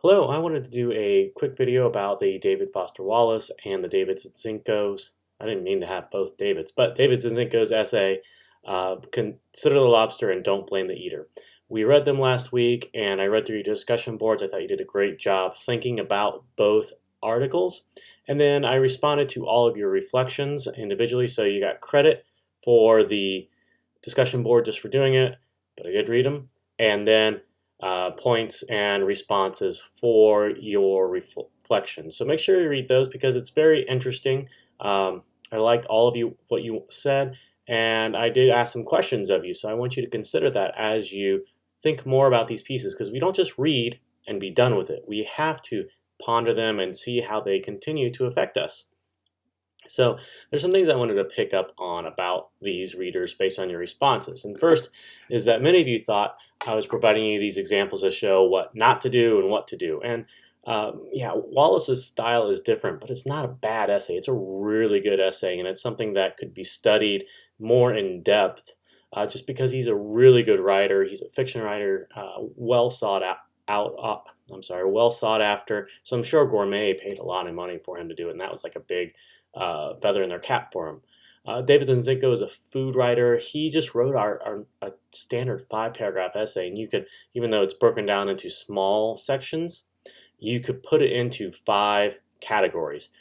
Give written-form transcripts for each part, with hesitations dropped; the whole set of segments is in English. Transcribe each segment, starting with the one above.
Hello, I wanted to do a quick video about the David Foster Wallace and the David Zinczenko's. I didn't mean to have both Davids, but David Zinczenko's essay, Consider the Lobster and Don't Blame the Eater. We read them last week, and I read through your discussion boards. I thought you did a great job thinking about both articles. And then I responded to all of your reflections individually, so you got credit for the discussion board just for doing it, but I did read them. And then points and responses for your reflections. So make sure you read those because it's very interesting. I liked all of you, what you said, and I did ask some questions of you. So I want you to consider that as you think more about these pieces, because we don't just read and be done with it. We have to ponder them and see how they continue to affect us. So there's some things I wanted to pick up on about these readers based on your responses. And first is that many of you thought I was providing you these examples that show what not to do and what to do. And yeah, Wallace's style is different, but it's not a bad essay. It's a really good essay, and it's something that could be studied more in depth just because he's a really good writer. He's a fiction writer, well sought well sought after. So I'm sure Gourmet paid a lot of money for him to do it, and that was like a big feather in their cap for him. David Zinczenko is a food writer. He just wrote a standard 5-paragraph essay, and you could, even though it's broken down into small sections, you could put it into 5 categories: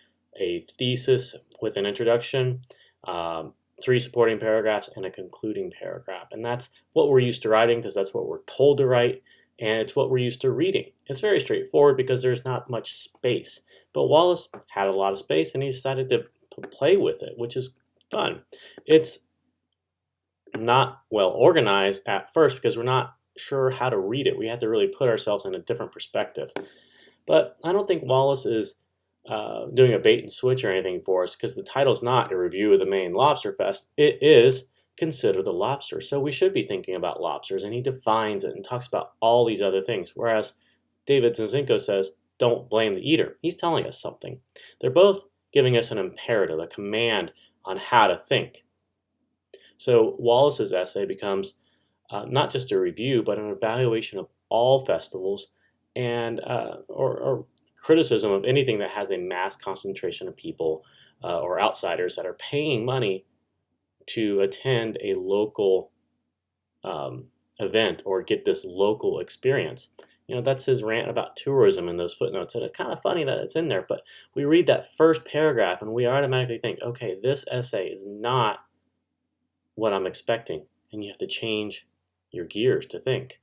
a thesis with an introduction, 3 supporting paragraphs, and a concluding paragraph. And that's what we're used to writing because that's what we're told to write, and it's what we're used to reading. It's very straightforward because there's not much space. But Wallace had a lot of space, and he decided to play with it, which is fun. It's not well organized at first because we're not sure how to read it. We have to really put ourselves in a different perspective. But I don't think Wallace is doing a bait and switch or anything for us, because the title's not a review of the Maine Lobster Fest. It is Consider the Lobster. So we should be thinking about lobsters, and he defines it and talks about all these other things. Whereas David Zinczenko says, don't blame the eater. He's telling us something. They're both giving us an imperative, a command on how to think. So Wallace's essay becomes not just a review, but an evaluation of all festivals and or criticism of anything that has a mass concentration of people or outsiders that are paying money to attend a local event or get this local experience. You know, that's his rant about tourism in those footnotes, and it's kind of funny that it's in there, but we read that first paragraph and we automatically think, okay, this essay is not what I'm expecting, and you have to change your gears to think.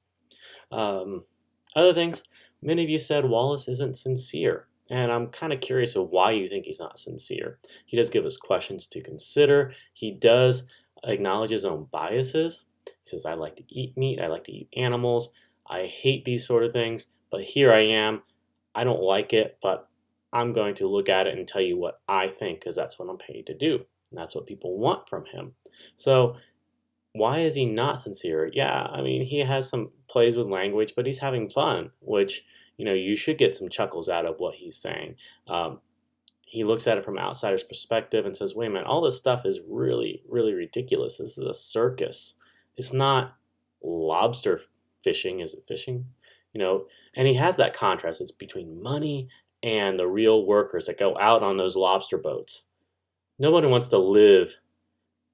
Other things, many of you said Wallace isn't sincere, and I'm kind of curious of why you think he's not sincere. He does give us questions to consider. He does acknowledge his own biases. He says, I like to eat meat, I like to eat animals, I hate these sort of things, but here I am. I don't like it, but I'm going to look at it and tell you what I think, because that's what I'm paid to do. And that's what people want from him. So why is he not sincere? Yeah, I mean, he has some plays with language, but he's having fun, which, you know, you should get some chuckles out of what he's saying. He looks at it from an outsider's perspective and says, wait a minute, all this stuff is really, really ridiculous. This is a circus. It's not lobster fishing. Is it fishing? You know, and he has that contrast. It's between money and the real workers that go out on those lobster boats. Nobody wants to live,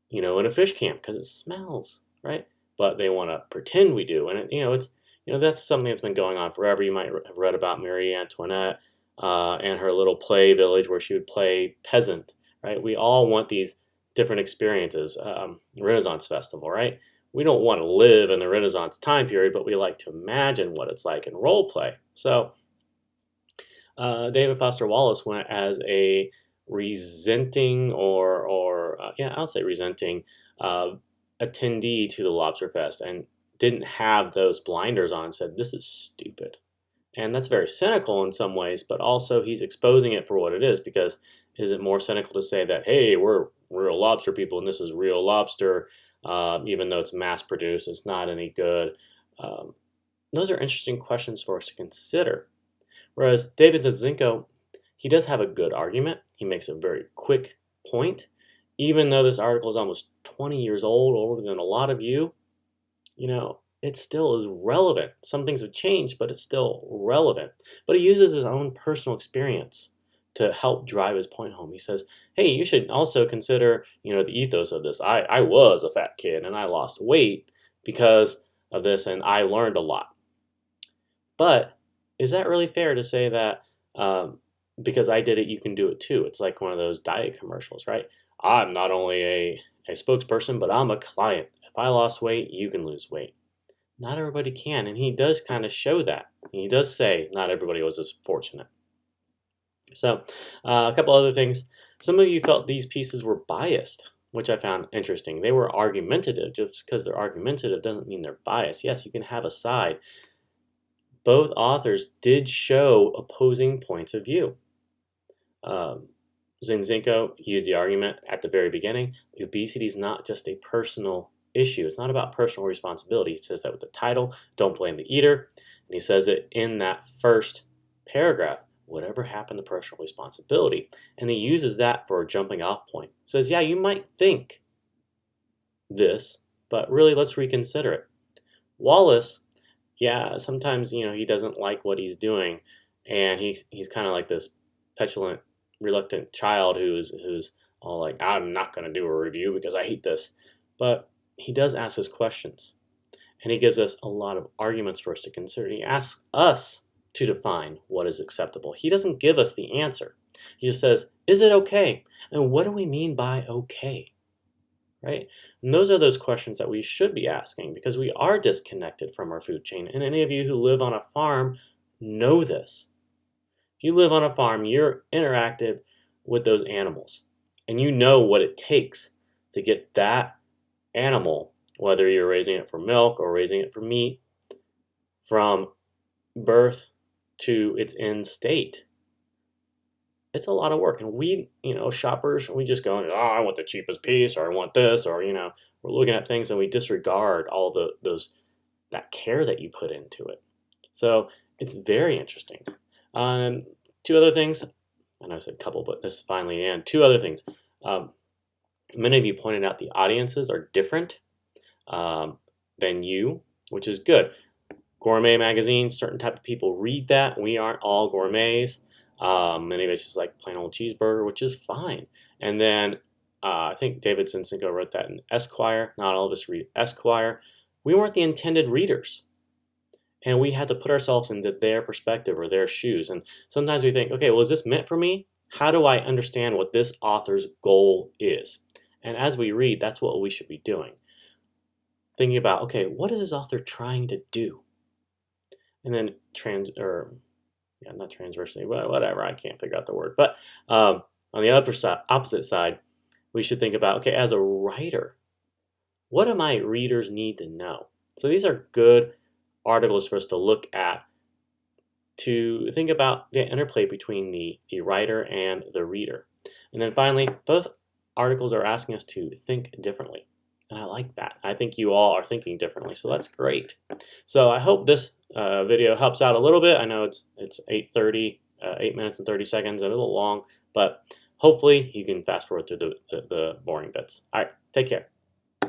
you know, in a fish camp because it smells, right? But they want to pretend we do, and that's something that's been going on forever. You might have read about Marie Antoinette and her little play village where she would play peasant, right? We all want these different experiences. Renaissance Festival, right? We don't want to live in the Renaissance time period, but we like to imagine what it's like in role play. So David Foster Wallace went as a resenting I'll say resenting attendee to the Lobster Fest, and didn't have those blinders on and said, this is stupid. And that's very cynical in some ways, but also he's exposing it for what it is, because is it more cynical to say that, hey, we're real lobster people and this is real lobster, even though it's mass produced, it's not any good? Those are interesting questions for us to consider. Whereas David Zinczenko, he does have a good argument. He makes a very quick point. Even though this article is almost 20 years old, older than a lot of you, you know, it still is relevant. Some things have changed, but it's still relevant. But he uses his own personal experience to help drive his point home. He says, hey, you should also consider, the ethos of this. I was a fat kid and I lost weight because of this, and I learned a lot. But is that really fair to say that because I did it, you can do it too? It's like one of those diet commercials, right? I'm not only a spokesperson, but I'm a client. If I lost weight, you can lose weight. Not everybody can, and he does kind of show that. He does say not everybody was as fortunate. So, a couple other things. Some of you felt these pieces were biased, which I found interesting. They were argumentative. Just because they're argumentative doesn't mean they're biased. Yes, you can have a side. Both authors did show opposing points of view. Zinczenko used the argument at the very beginning. Obesity is not just a personal issue. It's not about personal responsibility. He says that with the title, Don't Blame the Eater. And he says it in that first paragraph, whatever happened to personal responsibility. And he uses that for a jumping off point. He says, yeah, you might think this, but really let's reconsider it. Wallace, yeah, sometimes, he doesn't like what he's doing. And he's kind of like this petulant, reluctant child who's all like, I'm not going to do a review because I hate this. But he does ask us questions, and he gives us a lot of arguments for us to consider. He asks us to define what is acceptable. He doesn't give us the answer. He just says, is it okay? And what do we mean by okay? Right? And those are those questions that we should be asking because we are disconnected from our food chain. And any of you who live on a farm know this. If you live on a farm, you're interactive with those animals, and you know what it takes to get that animal, whether you're raising it for milk or raising it for meat, from birth to its end state. It's a lot of work. And we, shoppers, we just go, I want the cheapest piece, or I want this, or, we're looking at things and we disregard all that care that you put into it. So it's very interesting. Two other things. I know I said a couple, but this is finally the end. Two other things. Many of you pointed out the audiences are different than you, which is good. Gourmet magazines, certain type of people read that. We aren't all gourmets. Many of us just like plain old cheeseburger, which is fine. And then I think David Zinczenko wrote that in Esquire. Not all of us read Esquire. We weren't the intended readers. And we had to put ourselves into their perspective or their shoes. And sometimes we think, okay, well, is this meant for me? How do I understand what this author's goal is? And as we read, that's what we should be doing. Thinking about, okay, what is this author trying to do? And then not transversely, whatever, I can't figure out the word. But on the opposite side, we should think about, okay, as a writer, what do my readers need to know? So these are good articles for us to look at, to think about the interplay between the writer and the reader. And then finally, both articles are asking us to think differently. And I like that. I think you all are thinking differently, so that's great. So I hope this video helps out a little bit. I know it's 8:30, 8 minutes and 30 seconds, a little long, but hopefully you can fast forward through the boring bits. All right, take care.